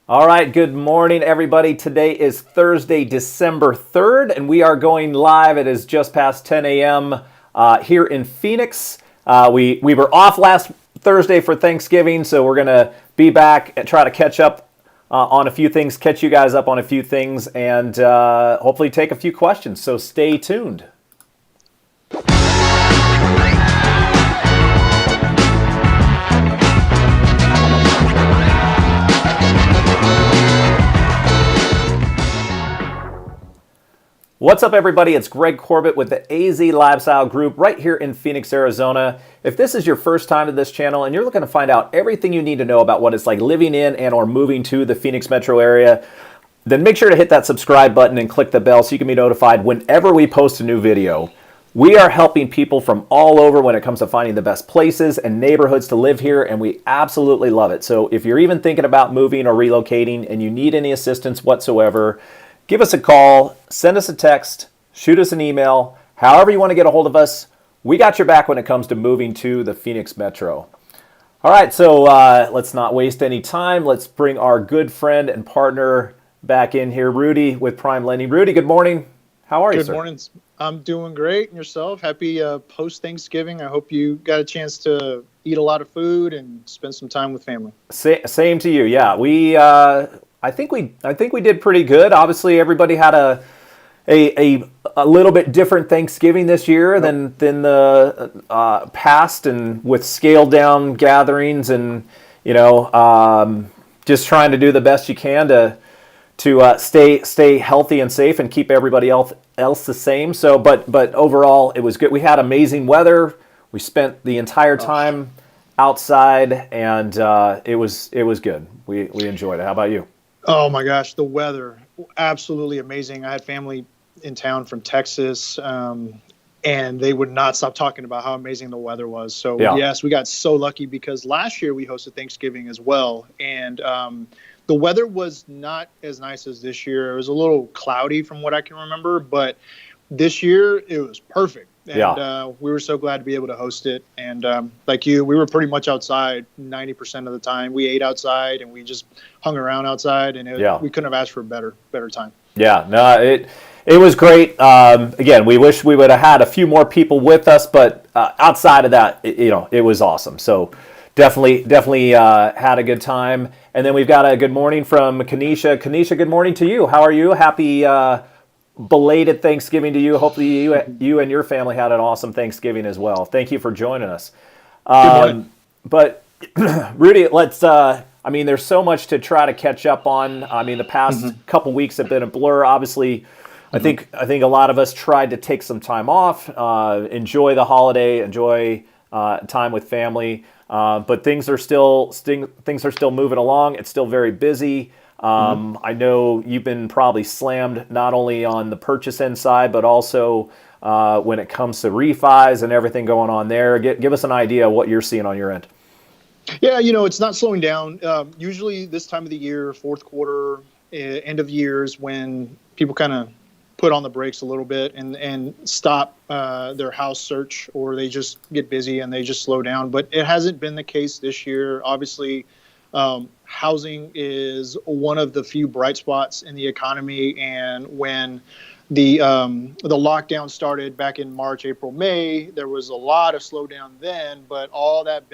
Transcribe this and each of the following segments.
All right, good morning, everybody. Today is Thursday, December 3rd, and we are going live. It is just past 10 a.m. Here in Phoenix. We were off last Thursday for Thanksgiving, so we're going to be back and try to catch up on a few things, catch you guys up on a few things, and hopefully take a few questions. So stay tuned. What's up, everybody? It's Greg Corbett with the AZ Lifestyle Group right here in Phoenix, Arizona. If this is your first time to this channel and you're looking to find out everything you need to know about what it's like living in and or moving to the Phoenix metro area, then make sure to hit that subscribe button and click the bell so you can be notified whenever we post a new video. We are helping people from all over when it comes to finding the best places and neighborhoods to live here, and we absolutely love it. So if you're even thinking about moving or relocating and you need any assistance whatsoever, give us a call, send us a text, shoot us an email, however you want to get a hold of us. We got your back when it comes to moving to the Phoenix metro. All right, so let's not waste any time. Let's bring our good friend and partner back in here, Rudy with Prime Lending. Rudy, good morning. How are you, sir? Good morning. I'm doing great. And yourself? Happy post-Thanksgiving. I hope you got a chance to eat a lot of food and spend some time with family. Same to you. Yeah, I think we did pretty good. Obviously, everybody had a little bit different Thanksgiving this year than the past, and with scaled down gatherings, and just trying to do the best you can to stay healthy and safe and keep everybody else the same. So, but overall, it was good. We had amazing weather. We spent the entire time outside, and it was good. We enjoyed it. How about you? Oh my gosh, the weather, absolutely amazing. I had family in town from Texas, and they would not stop talking about how amazing the weather was. So yes, we got so lucky because last year we hosted Thanksgiving as well, and the weather was not as nice as this year. It was a little cloudy from what I can remember, but this year it was perfect. And we were so glad to be able to host it. And like you, we were pretty much outside 90% of the time. We ate outside and we just hung around outside, and we couldn't have asked for a better time. Yeah, no, it was great. Again, we wish we would have had a few more people with us, but outside of that, it was awesome. So definitely had a good time. And then we've got a good morning from Kanisha. Kanisha, good morning to you. How are you? Happy belated Thanksgiving to you. Hopefully you and your family had an awesome Thanksgiving as well. Thank you for joining us. Good morning. But Rudy, there's so much to try to catch up on. I mean, the past couple weeks have been a blur. Obviously, I think a lot of us tried to take some time off, enjoy the holiday, enjoy time with family. But things are still moving along. It's still very busy. I know you've been probably slammed not only on the purchase end side, but also when it comes to refis and everything going on there. Give us an idea of what you're seeing on your end. Yeah, it's not slowing down. Usually this time of the year, fourth quarter, end of years, when people kind of put on the brakes a little bit and stop their house search, or they just get busy and they just slow down. But it hasn't been the case this year. Obviously, housing is one of the few bright spots in the economy. And when the lockdown started back in March, April, May, there was a lot of slowdown then, but all that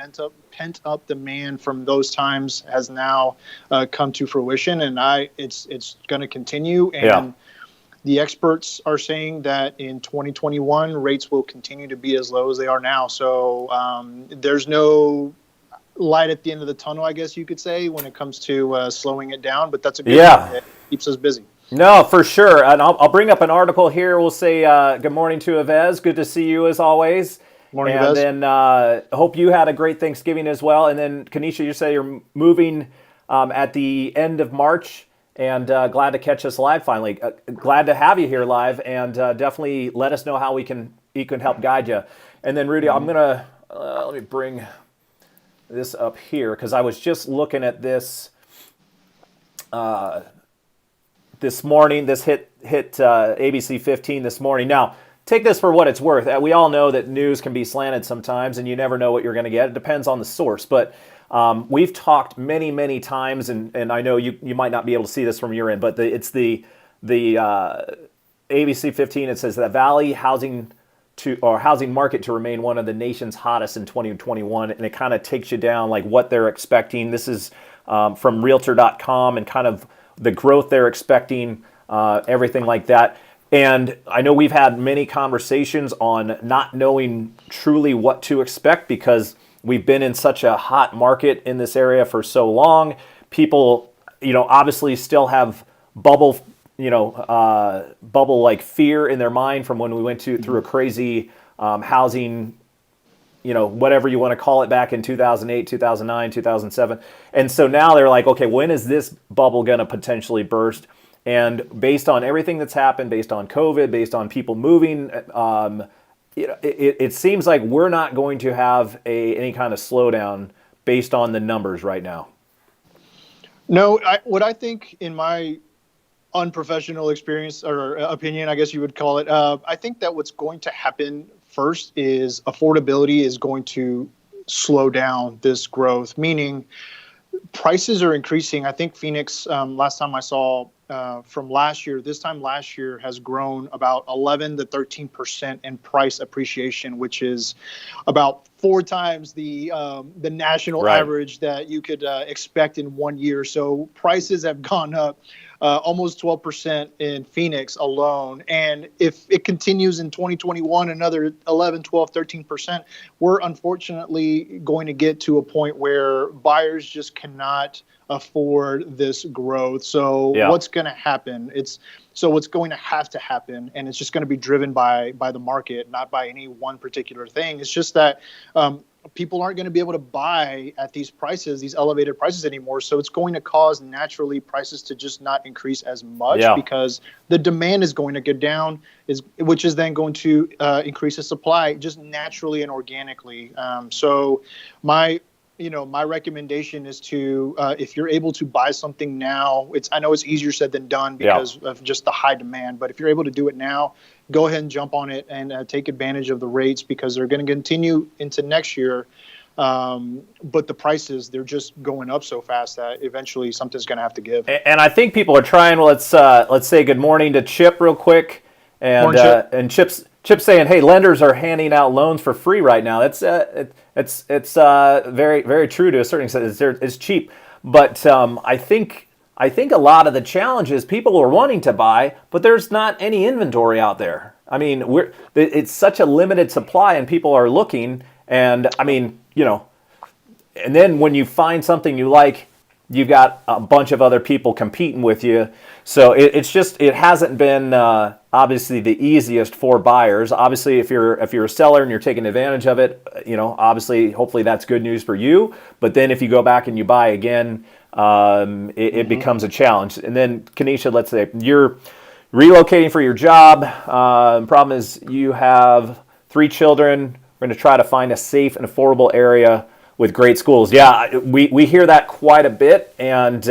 pent up demand from those times has now come to fruition, and it's going to continue. And the experts are saying that in 2021, rates will continue to be as low as they are now. So there's no light at the end of the tunnel, I guess you could say, when it comes to slowing it down. But that's a good thing. It keeps us busy. No, for sure. And I'll bring up an article here. We'll say good morning to Yves. Good to see you as always. Morning, and Yves. then hope you had a great Thanksgiving as well. And then, Kanisha, you say you're moving at the end of March. And glad to catch us live finally. Glad to have you here live, and definitely let us know how we can help guide you. And then Rudy, I'm gonna let me bring this up here because I was just looking at this this morning. This hit ABC 15 this morning. Now take this for what it's worth. We all know that news can be slanted sometimes, and you never know what you're going to get. It depends on the source, but We've talked many times, and I know you might not be able to see this from your end, but it's the ABC 15. It says that Valley housing market to remain one of the nation's hottest in 2021, and it kind of takes you down like what they're expecting. This is from Realtor.com and kind of the growth they're expecting, everything like that. And I know we've had many conversations on not knowing truly what to expect because we've been in such a hot market in this area for so long. People, obviously still have bubble like fear in their mind from when we went through a crazy housing, whatever you want to call it, back in 2008, 2009, 2007. And so now they're like, okay, when is this bubble going to potentially burst? And based on everything that's happened, based on COVID, based on people moving, it seems like we're not going to have any kind of slowdown based on the numbers right now. No, what I think in my unprofessional experience or opinion, I guess you would call it, I think that what's going to happen first is affordability is going to slow down this growth, meaning prices are increasing. I think Phoenix, last time I saw from last year, this time last year has grown about 11 to 13% in price appreciation, which is about 4 times the national average that you could expect in 1 year. So prices have gone up almost 12% in Phoenix alone. And if it continues in 2021, another 11, 12, 13%, we're unfortunately going to get to a point where buyers just cannot afford this growth. So what's going to happen? What's going to have to happen, and it's just going to be driven by the market, not by any one particular thing. It's just that people aren't going to be able to buy at these prices, these elevated prices anymore. So it's going to cause naturally prices to just not increase as much because the demand is going to go down, which is then going to increase the supply just naturally and organically. So my recommendation is to, if you're able to buy something now, I know it's easier said than done because of just the high demand, but if you're able to do it now, go ahead and jump on it and take advantage of the rates because they're going to continue into next year. But the prices, they're just going up so fast that eventually something's going to have to give. And I think people are trying. Well, let's say good morning to Chip real quick, and Chip. And Chip's saying, hey, lenders are handing out loans for free right now. It's very very true to a certain extent. It's cheap, but I think a lot of the challenge is people are wanting to buy, but there's not any inventory out there. I mean, it's such a limited supply, and people are looking. And I mean, and then when you find something you like, you've got a bunch of other people competing with you. So it hasn't been obviously the easiest for buyers. Obviously, if you're a seller and you're taking advantage of it, obviously, hopefully that's good news for you. But then if you go back and you buy again, it becomes a challenge. And then, Kenesha, let's say you're relocating for your job. Problem is you have 3 children. We're going to try to find a safe and affordable area with great schools. Yeah, we hear that quite a bit, and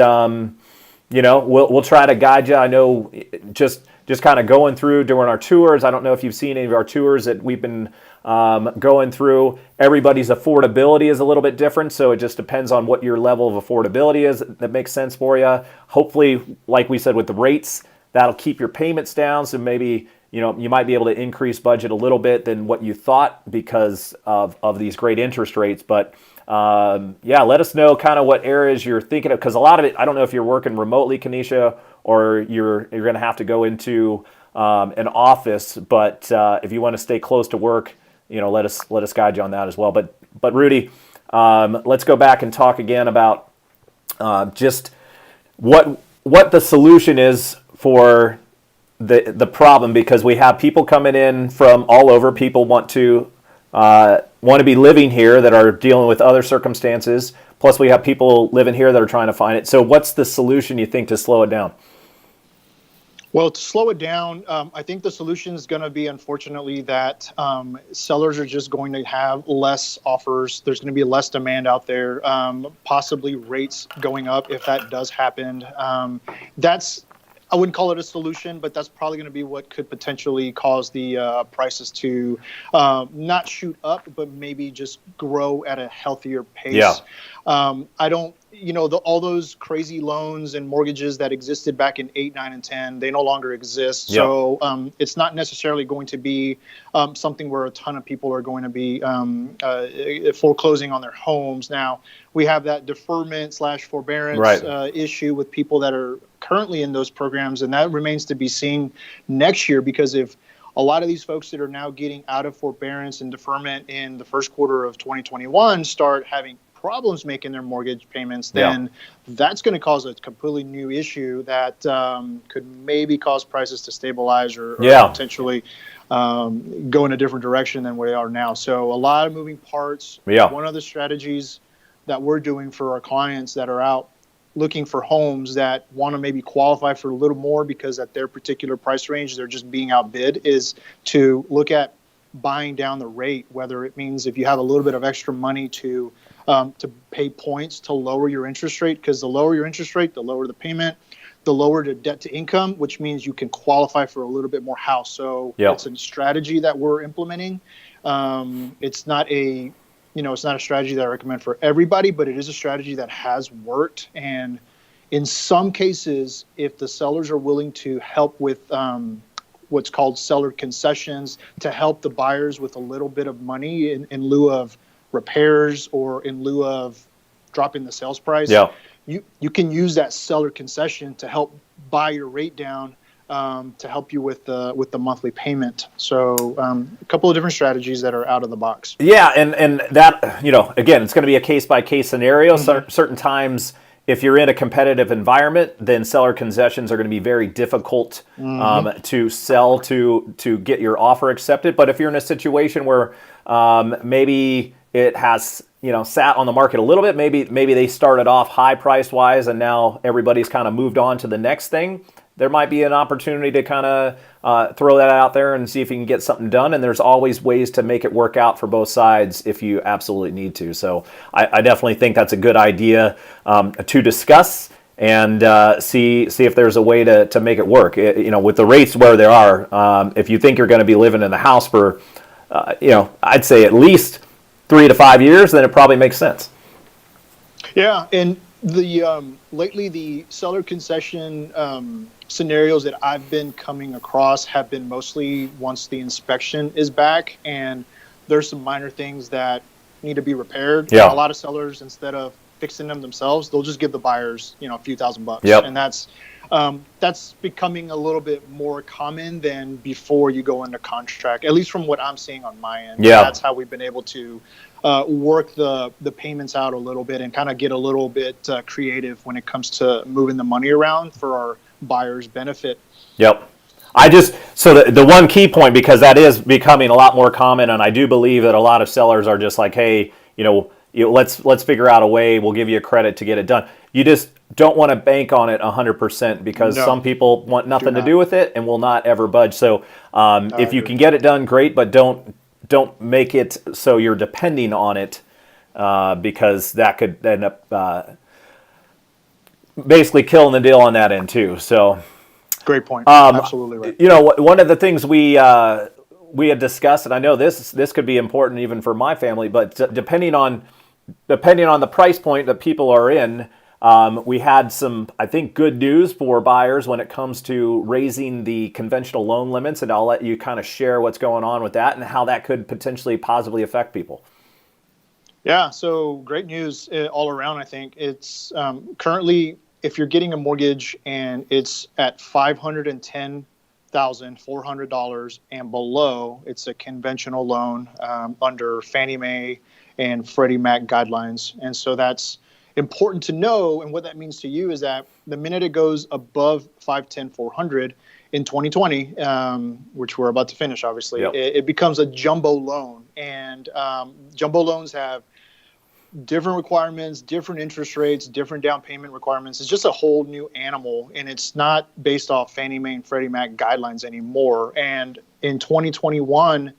we'll try to guide you. I know just kind of going through during our tours. I don't know if you've seen any of our tours that we've been going through. Everybody's affordability is a little bit different, so it just depends on what your level of affordability is that makes sense for you. Hopefully, like we said with the rates, that'll keep your payments down, so maybe you might be able to increase budget a little bit than what you thought because of these great interest rates. But let us know kind of what areas you're thinking of, because a lot of it, I don't know if you're working remotely, Kenesha, or you're going to have to go into an office. But if you want to stay close to work, let us guide you on that as well. But Rudy, let's go back and talk again about just what the solution is for the problem, because we have people coming in from all over. People want to be living here that are dealing with other circumstances. Plus, we have people living here that are trying to find it. So what's the solution, you think, to slow it down? Well, to slow it down, I think the solution is going to be, unfortunately, that sellers are just going to have less offers. There's going to be less demand out there, possibly rates going up if that does happen. I wouldn't call it a solution, but that's probably going to be what could potentially cause the prices to not shoot up, but maybe just grow at a healthier pace. Yeah. I don't, all those crazy loans and mortgages that existed back in 8, 9, and 10, they no longer exist. Yeah. So it's not necessarily going to be something where a ton of people are going to be foreclosing on their homes. Now, we have that deferment / forbearance issue with people that are currently in those programs, and that remains to be seen next year, because if a lot of these folks that are now getting out of forbearance and deferment in the first quarter of 2021 start having problems making their mortgage payments, then that's going to cause a completely new issue that could maybe cause prices to stabilize or potentially go in a different direction than where they are now. So a lot of moving parts. One of the strategies that we're doing for our clients that are out looking for homes that want to maybe qualify for a little more because at their particular price range they're just being outbid, is to look at buying down the rate, whether it means if you have a little bit of extra money to pay points to lower your interest rate, because the lower your interest rate, the lower the payment, the lower the debt to income, which means you can qualify for a little bit more house. So it's a strategy that we're implementing. It's not a strategy that I recommend for everybody, but it is a strategy that has worked. And in some cases, if the sellers are willing to help with what's called seller concessions to help the buyers with a little bit of money in lieu of repairs or in lieu of dropping the sales price, you can use that seller concession to help buy your rate down, to help you with the monthly payment. So a couple of different strategies that are out of the box. Yeah, and that, again, it's going to be a case-by-case scenario. Certain times, if you're in a competitive environment, then seller concessions are going to be very difficult to sell to get your offer accepted. But if you're in a situation where maybe it has sat on the market a little bit, maybe they started off high price wise and now everybody's kind of moved on to the next thing, there might be an opportunity to kind of throw that out there and see if you can get something done. And there's always ways to make it work out for both sides if you absolutely need to. So I definitely think that's a good idea to discuss and see if there's a way to make it work. With the rates where they are, if you think you're going to be living in the house for, I'd say at least 3 to 5 years, then it probably makes sense. Yeah, and the lately the seller concession scenarios that I've been coming across have been mostly once the inspection is back and there's some minor things that need to be repaired. Yeah. A lot of sellers, instead of fixing them themselves, they'll just give the buyers, a few $1,000. Yep. And that's becoming a little bit more common than before you go into contract, at least from what I'm seeing on my end. Yeah. That's how we've been able to work the payments out a little bit and kind of get a little bit creative when it comes to moving the money around for our buyers' benefit. Yep. So the one key point, because that is becoming a lot more common, and I do believe that a lot of sellers are just like, hey, let's figure out a way, we'll give you a credit to get it done. You just don't want to bank on it 100% because some people want nothing to do with it and will not ever budge. So if you can get it done, great, but don't make it so you're depending on it because that could end up basically killing the deal on that end too. So great point. Absolutely right. One of the things we had discussed, and I know this could be important even for my family, but depending on the price point that people are in, we had some, I think, good news for buyers when it comes to raising the conventional loan limits, and I'll let you kind of share what's going on with that and how that could potentially positively affect people. Yeah, so great news all around. I think it's currently, if you're getting a mortgage and it's at $510,400 and below, it's a conventional loan under Fannie Mae and Freddie Mac guidelines. And so that's important to know. And what that means to you is that the minute it goes above $510,400 in 2020, which we're about to finish, obviously, it becomes a jumbo loan. And jumbo loans have different requirements, different interest rates, different down payment requirements. It's just a whole new animal, and it's not based off Fannie Mae and Freddie Mac guidelines anymore. And in 2021,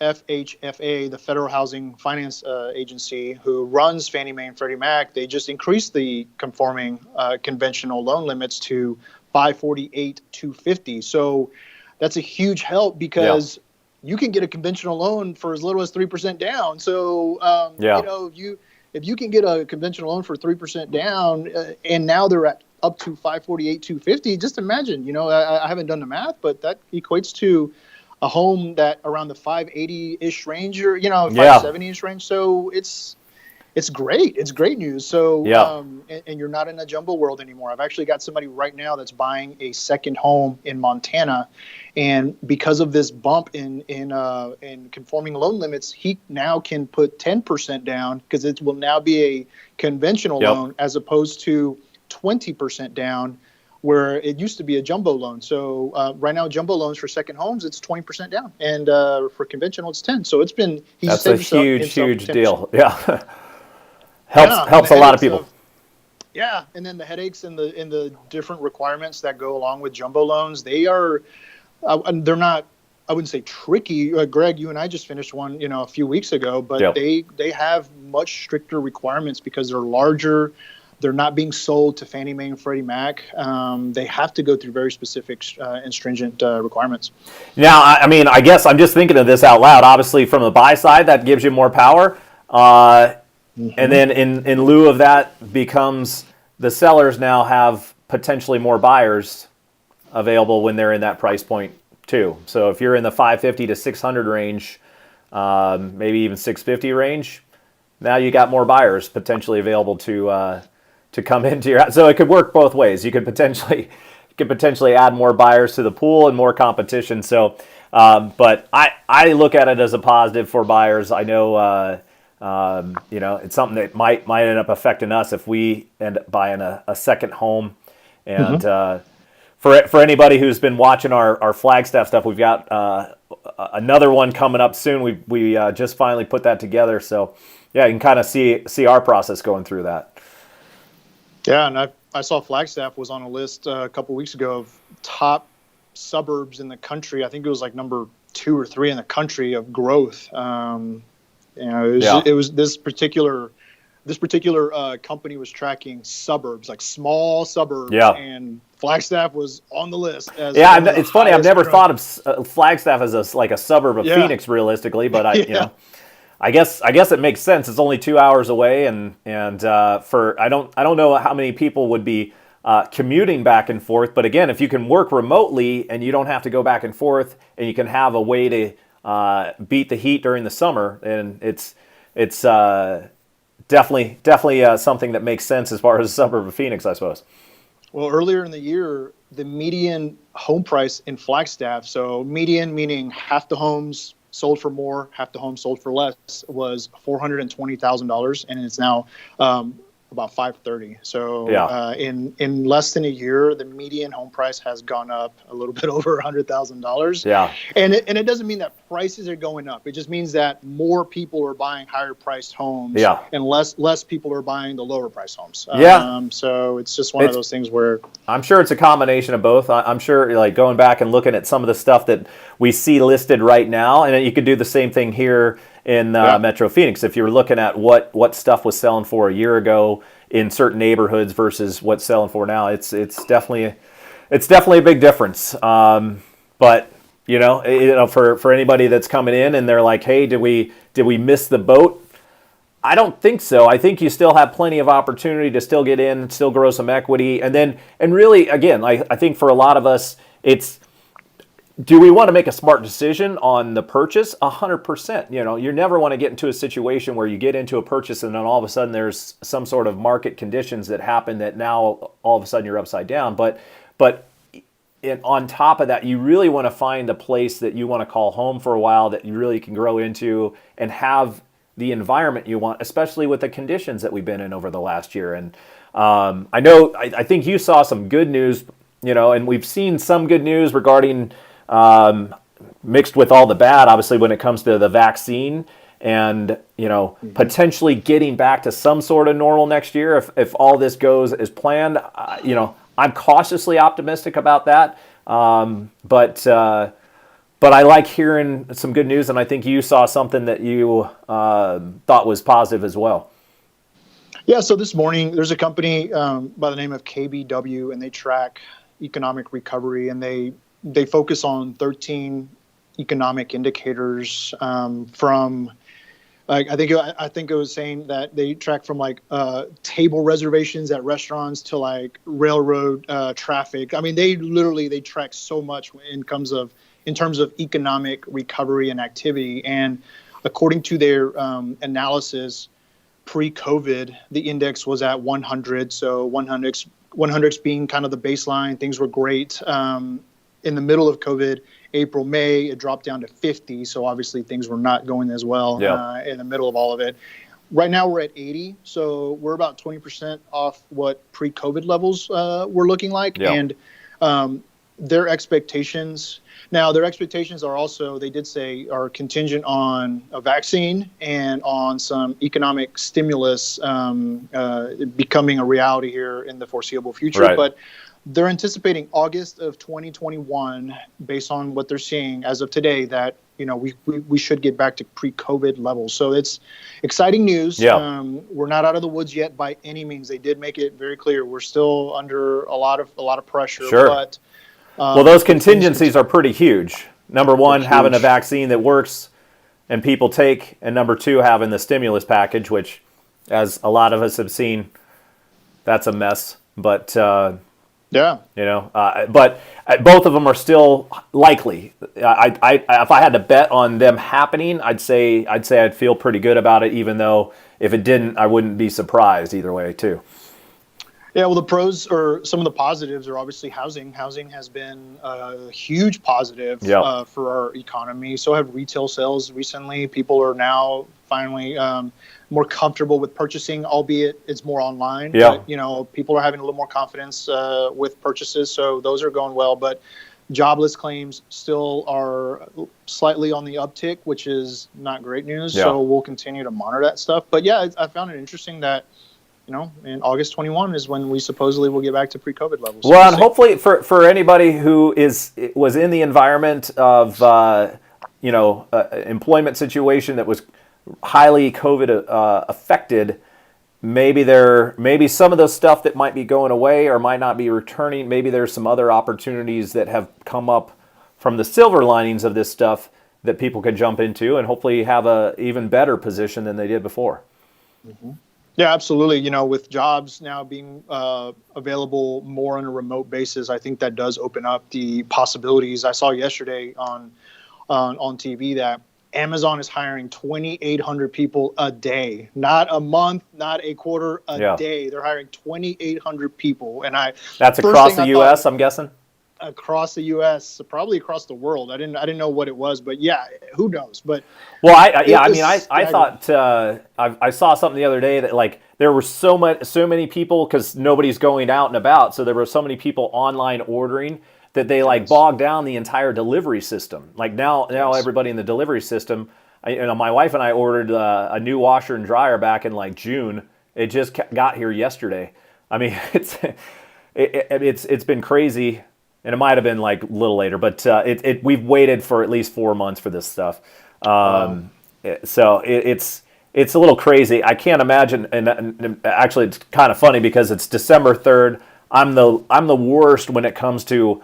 FHFA, the Federal Housing Finance Agency, who runs Fannie Mae and Freddie Mac, they just increased the conforming conventional loan limits to 548, 250. So that's a huge help because you can get a conventional loan for as little as 3% down. So if you can get a conventional loan for 3% down, and now they're at up to 548, 250. Just imagine, I haven't done the math, but that equates to a home that around the 580-ish range or 570-ish range. So it's great. It's great news. So and you're not in a jumbo world anymore. I've actually got somebody right now that's buying a second home in Montana, and because of this bump in conforming loan limits, he now can put 10% down because it will now be a conventional loan as opposed to 20% down, where it used to be a jumbo loan. So right now, jumbo loans for second homes, it's 20% down, and for conventional, it's 10. So that's a huge deal. Yeah, helps a lot of people. And then the headaches and the different requirements that go along with jumbo loans, they're not. I wouldn't say tricky. Greg, you and I just finished one, a few weeks ago, but they have much stricter requirements because they're larger. They're not being sold to Fannie Mae and Freddie Mac. They have to go through very specific and stringent requirements. Now, I guess I'm just thinking of this out loud. Obviously, from the buy side, that gives you more power. And then in lieu of that becomes the sellers now have potentially more buyers available when they're in that price point too. So if you're in the 550 to 600 range, maybe even 650 range, now you got more buyers potentially available to come into your house. So it could work both ways. You could potentially add more buyers to the pool and more competition. So, but I look at it as a positive for buyers. I know, it's something that might end up affecting us if we end up buying a second home. And for anybody who's been watching our Flagstaff stuff, we've got another one coming up soon. We just finally put that together. So yeah, you can kind of see our process going through that. Yeah, and I saw Flagstaff was on a list a couple weeks ago of top suburbs in the country. I think it was like number 2 or 3 in the country of growth. It was this particular company was tracking suburbs, like small suburbs, and Flagstaff was on the list. It's funny. I've never thought of Flagstaff as a suburb of Phoenix, realistically, but I guess it makes sense. It's only 2 hours away, and for I don't know how many people would be commuting back and forth. But again, if you can work remotely and you don't have to go back and forth, and you can have a way to beat the heat during the summer, and it's definitely something that makes sense as far as a suburb of Phoenix, I suppose. Well, earlier in the year, the median home price in Flagstaff, so median meaning half the homes sold for more, half the homes sold for less, was $420,000, and it's now about $530,000. So in less than a year, the median home price has gone up a little bit over $100,000. Yeah, and it doesn't mean that prices are going up. It just means that more people are buying higher priced homes, and less people are buying the lower priced homes. So it's just one of those things where I'm sure it's a combination of both. I'm sure, like going back and looking at some of the stuff that we see listed right now, and you could do the same thing here in Metro Phoenix. If you're looking at what stuff was selling for a year ago in certain neighborhoods versus what's selling for now, it's definitely a big difference. But for anybody that's coming in and they're like, hey, did we miss the boat? I don't think so. I think you still have plenty of opportunity to still get in, still grow some equity, and really, again, I think for a lot of us, it's, do we want to make a smart decision on the purchase? 100%. You never want to get into a situation where you get into a purchase and then all of a sudden there's some sort of market conditions that happen that now all of a sudden you're upside down. But on top of that, you really want to find the place that you want to call home for a while, that you really can grow into and have the environment you want, especially with the conditions that we've been in over the last year. And I think you saw some good news, and we've seen some good news regarding mixed with all the bad, obviously, when it comes to the vaccine and, potentially getting back to some sort of normal next year if all this goes as planned. I'm cautiously optimistic about that. But But I like hearing some good news, and I think you saw something that you thought was positive as well. Yeah, so this morning there's a company by the name of KBW, and they track economic recovery, and they focus on 13 economic indicators from like I think it was saying that they track from like table reservations at restaurants to like railroad traffic. I mean, they track so much in terms of economic recovery and activity. And according to their analysis, pre-COVID, the index was at 100. So 100 being kind of the baseline. Things were great. In the middle of COVID, April, May, it dropped down to 50. So obviously things were not going as well in the middle of all of it. Right now we're at 80. So we're about 20% off what pre-COVID levels were looking like. Yeah. And their expectations are also, they did say, are contingent on a vaccine and on some economic stimulus becoming a reality here in the foreseeable future. Right. But they're anticipating August of 2021, based on what they're seeing as of today, that we should get back to pre-COVID levels. So it's exciting news. Yeah. We're not out of the woods yet by any means. They did make it very clear we're still under a lot of pressure. Sure. But well, those contingencies are pretty huge. Number one, having a vaccine that works and people take, and number two, having the stimulus package, which, as a lot of us have seen, that's a mess. But yeah, but both of them are still likely. If I had to bet on them happening, I'd say I'd feel pretty good about it. Even though if it didn't, I wouldn't be surprised either way too. Yeah, well, the pros or some of the positives are obviously housing. Housing has been a huge positive for our economy. So have retail sales recently. People are now finally more comfortable with purchasing, albeit it's more online. Yeah. But, people are having a little more confidence with purchases. So those are going well. But jobless claims still are slightly on the uptick, which is not great news. Yeah. So we'll continue to monitor that stuff. But yeah, I found it interesting that in August 21 is when we supposedly will get back to pre-COVID levels. Well, and hopefully for anybody who was in the environment of employment situation that was highly COVID affected, maybe some of the stuff that might be going away or might not be returning. Maybe there's some other opportunities that have come up from the silver linings of this stuff that people could jump into and hopefully have a even better position than they did before. Mm-hmm. Yeah, absolutely. With jobs now being available more on a remote basis, I think that does open up the possibilities. I saw yesterday on TV that Amazon is hiring 2,800 people a day, not a month, not a quarter, a day. They're hiring 2,800 people, and that's across the U.S. I'm guessing. Across the U.S., probably across the world. I didn't know what it was, but yeah, who knows? But well, I thought I saw something the other day that like there were so many people because nobody's going out and about, so there were so many people online ordering that they like bogged down the entire delivery system. Like now everybody in the delivery system. My wife and I ordered a new washer and dryer back in like June. It just got here yesterday. I mean, it's been crazy. And it might have been like a little later, but we've waited for at least 4 months for this stuff. So it's a little crazy. I can't imagine. And actually, it's kind of funny because it's December 3rd. I'm the worst when it comes to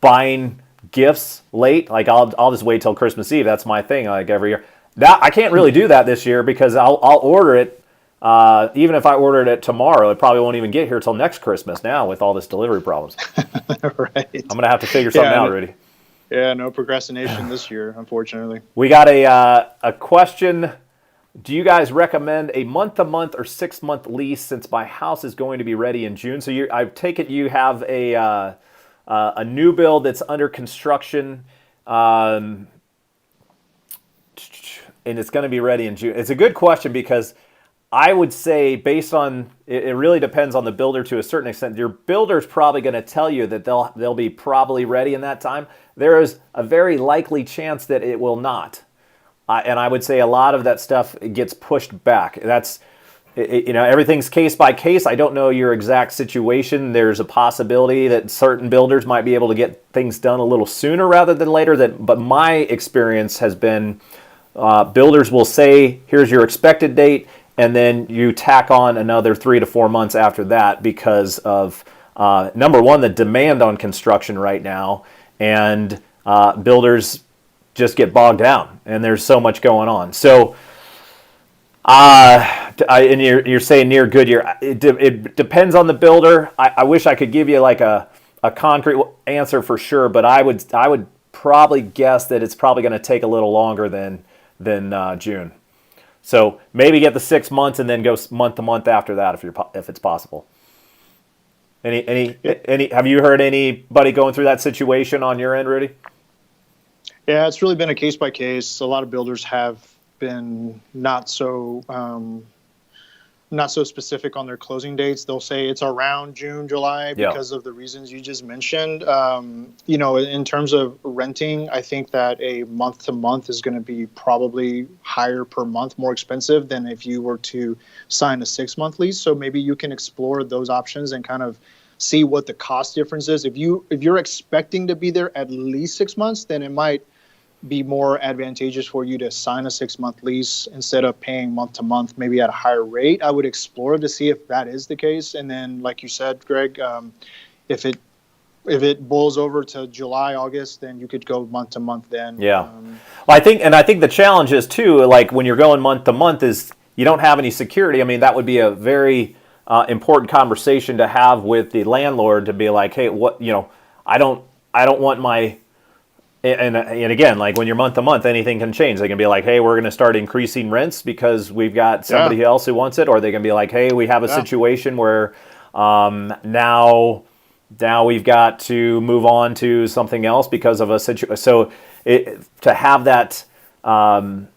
buying gifts late. Like I'll just wait till Christmas Eve. That's my thing. Like every year. That I can't really do that this year because I'll order it. Even if I ordered it tomorrow, it probably won't even get here till next Christmas now with all this delivery problems. Right. I'm going to have to figure something out, Rudy. Yeah, no procrastination this year, unfortunately. We got a question. Do you guys recommend a month-to-month or 6-month lease since my house is going to be ready in June? So I take it you have a new build that's under construction, and it's going to be ready in June. It's a good question because I would say based on, it really depends on the builder to a certain extent. Your builder's probably going to tell you that they'll be probably ready in that time. There is a very likely chance that it will not. And I would say a lot of that stuff gets pushed back. everything's case by case. I don't know your exact situation. There's a possibility that certain builders might be able to get things done a little sooner rather than later. But my experience has been builders will say, here's your expected date, and then you tack on another 3 to 4 months after that because of, number one, the demand on construction right now, and builders just get bogged down, and there's so much going on. So, and you're saying near good year. It depends on the builder. I wish I could give you like a concrete answer for sure, but I would probably guess that it's probably going to take a little longer than June. So maybe get the 6 months and then go month to month after that if it's possible. Any have you heard anybody going through that situation on your end, Rudy? Yeah, it's really been a case by case. A lot of builders have been not so specific on their closing dates. They'll say it's around June, July because of the reasons you just mentioned. In terms of renting, I think that a month to month is going to be probably higher per month, more expensive than if you were to sign a 6-month lease. So maybe you can explore those options and kind of see what the cost difference is. If you're expecting to be there at least 6 months, then it might be more advantageous for you to sign a 6-month lease instead of paying month to month, maybe at a higher rate. I would explore to see if that is the case. And then, like you said, Greg, if it boils over to July, August, then you could go month to month then. Yeah. Well, I think the challenge is too, like when you're going month to month, is you don't have any security. I mean, that would be a very important conversation to have with the landlord, to be like, hey, I don't want my, and again, like when you're month to month, anything can change. They can be like, hey, we're going to start increasing rents because we've got somebody else who wants it. Or they can be like, hey, we have a situation where now we've got to move on to something else because of a situation. So to have that, at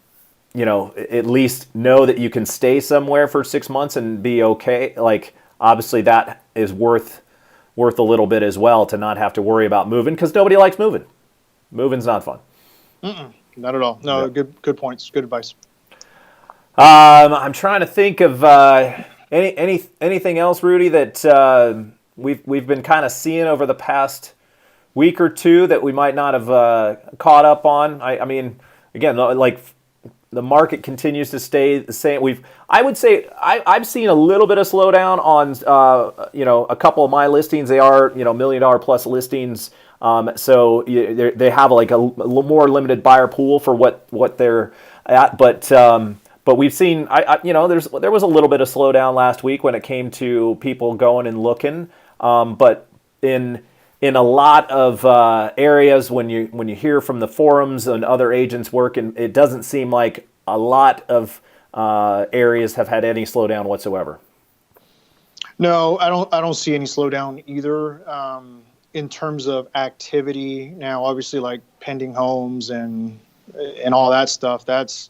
least know that you can stay somewhere for 6 months and be okay. Like, obviously that is worth a little bit as well, to not have to worry about moving, because nobody likes moving. Moving's not fun. Not at all. No, good points. Good advice. I'm trying to think of anything else, Rudy, that we've been kind of seeing over the past week or two that we might not have caught up on. I mean, again, like the market continues to stay the same. I would say I've seen a little bit of slowdown on a couple of my listings. They are $1 million plus listings. So they have like a more limited buyer pool for what they're at, but we've seen there was a little bit of slowdown last week when it came to people going and looking, but in a lot of areas, when you hear from the forums and other agents working, it doesn't seem like a lot of areas have had any slowdown whatsoever. No, I don't see any slowdown either. In terms of activity now, obviously, like pending homes and all that stuff, that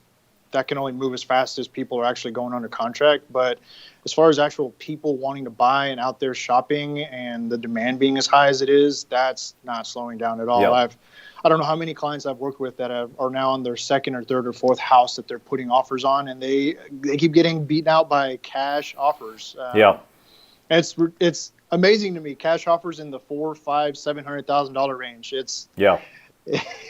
can only move as fast as people are actually going under contract. But as far as actual people wanting to buy and out there shopping and the demand being as high as it is, that's not slowing down at all. Yep. I don't know how many clients I've worked with that are now on their second or third or fourth house that they're putting offers on, and they keep getting beaten out by cash offers. It's amazing to me. Cash offers in the $400,000, $500,000, $700,000 range.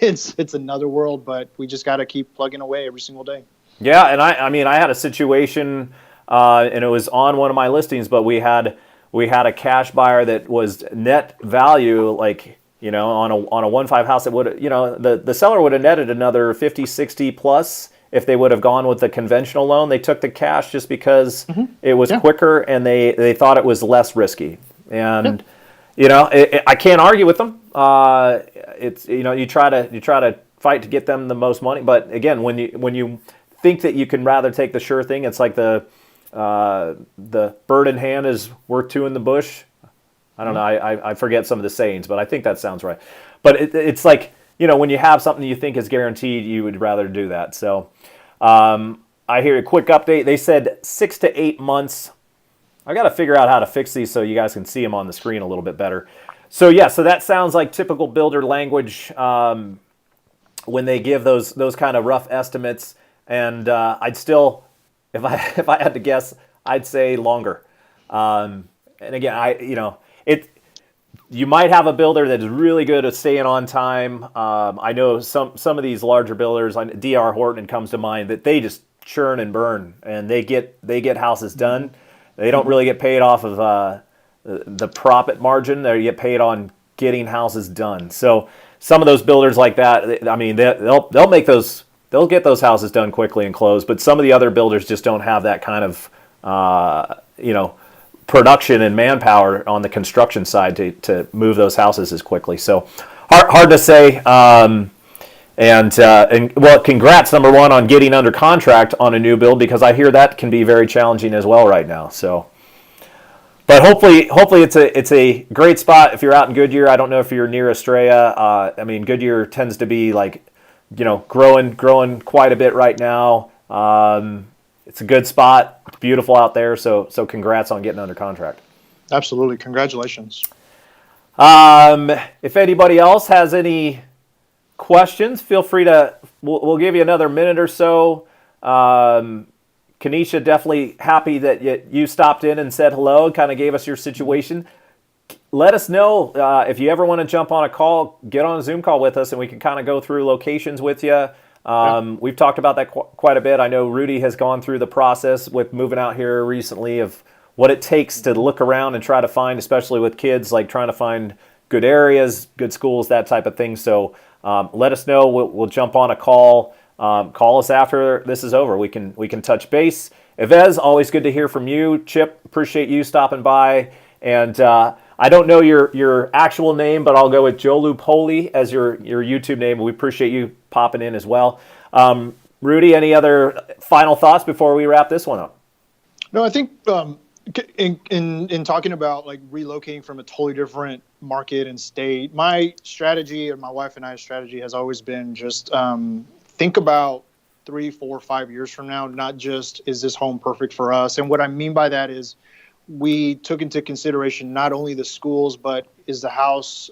It's another world, but we just got to keep plugging away every single day. Yeah, and I had a situation, and it was on one of my listings, but we had a cash buyer that was net value, like, on a 1.5 house, that would, the seller would have netted another 50, 60 plus if they would have gone with the conventional loan. They took the cash just because it was quicker, and they thought it was less risky. And I can't argue with them. It's you try to fight to get them the most money, but again, when you think that you can rather take the sure thing, it's like the bird in hand is worth two in the bush. I don't know. I forget some of the sayings, but I think that sounds right. But it's like, when you have something you think is guaranteed, you would rather do that. So I hear a quick update. They said 6 to 8 months. I got to figure out how to fix these so you guys can see them on the screen a little bit better. So so that sounds like typical builder language when they give those kind of rough estimates. And I'd still, if I had to guess, I'd say longer. And again, you might have a builder that is really good at staying on time. I know some of these larger builders, D.R. Horton comes to mind, that they just churn and burn, and they get houses done. They don't really get paid off of the profit margin. They get paid on getting houses done. So some of those builders like that, I mean, they'll get those houses done quickly and close. But some of the other builders just don't have that kind of production and manpower on the construction side to move those houses as quickly. So hard to say. And congrats, number one, on getting under contract on a new build, because I hear that can be very challenging as well right now. So, but hopefully it's a great spot if you're out in Goodyear. I don't know if you're near Estrella. I mean, Goodyear tends to be growing quite a bit right now. It's a good spot. It's beautiful out there. So congrats on getting under contract. Absolutely, congratulations. If anybody else has any questions, feel free to, we'll give you another minute or so. Kanisha, definitely happy that you stopped in and said hello and kind of gave us your situation. Let us know if you ever want to jump on a call, get on a Zoom call with us, and we can kind of go through locations with you. We've talked about that quite a bit. I know Rudy has gone through the process with moving out here recently of what it takes to look around and try to find, especially with kids, like trying to find good areas, good schools, that type of thing. So let us know. We'll jump on a call. Call us after this is over. We can touch base. Yvez, always good to hear from you. Chip, appreciate you stopping by. And I don't know your actual name, but I'll go with Jolu Poli as your YouTube name. We appreciate you popping in as well. Rudy, any other final thoughts before we wrap this one up? No, I think in talking about like relocating from a totally different market and state, my strategy, and my wife and I's strategy, has always been just think about 3, 4, 5 years from now, not just is this home perfect for us. And what I mean by that is we took into consideration not only the schools, but is the house,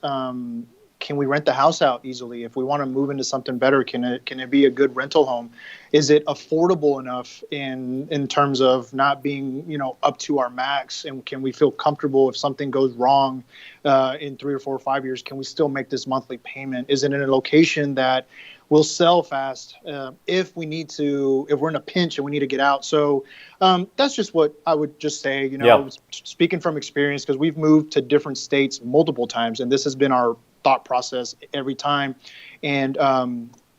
can we rent the house out easily? If we want to move into something better, can it be a good rental home? Is it affordable enough in terms of not being, up to our max? And can we feel comfortable if something goes wrong in 3 or 4 or 5 years? Can we still make this monthly payment? Is it in a location that will sell fast if we need to, if we're in a pinch and we need to get out? So that's just what I would just say, speaking from experience, because we've moved to different states multiple times, and this has been our thought process every time. And,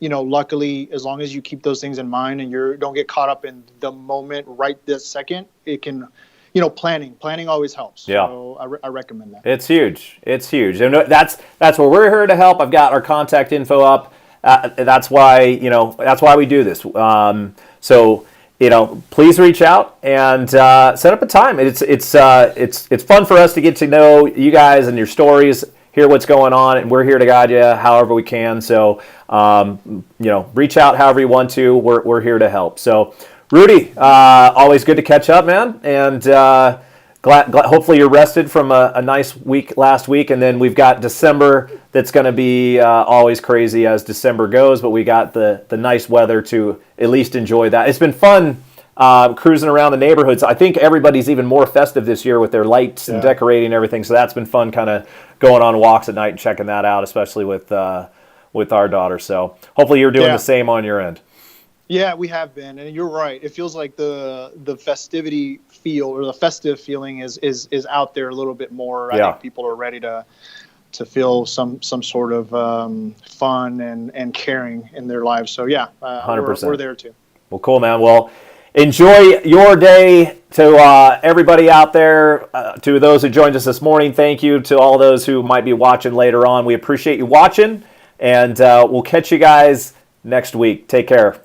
luckily, as long as you keep those things in mind and you don't get caught up in the moment right this second, it can, planning always helps. Yeah. So I recommend that. It's huge. And that's where we're here to help. I've got our contact info up. That's why we do this. So please reach out and set up a time. It's fun for us to get to know you guys and your stories, hear what's going on, and we're here to guide you however we can. So reach out however you want to. We're here to help. So Rudy, always good to catch up, man, and glad hopefully you're rested from a nice week last week, and then we've got December that's going to be always crazy as December goes, but we got the nice weather to at least enjoy that. It's been fun cruising around the neighborhoods. I think everybody's even more festive this year with their lights and decorating and everything, so that's been fun, kind of going on walks at night and checking that out, especially with our daughter. So hopefully you're doing the same on your end. Yeah, we have been, and you're right. It feels like the festivity feel, or the festive feeling is out there a little bit more. I think people are ready to feel some sort of fun and caring in their lives. So 100%. We're there too. Well, cool, man. Well, enjoy your day. To everybody out there, to those who joined us this morning, thank you. To all those who might be watching later on, we appreciate you watching, and we'll catch you guys next week. Take care.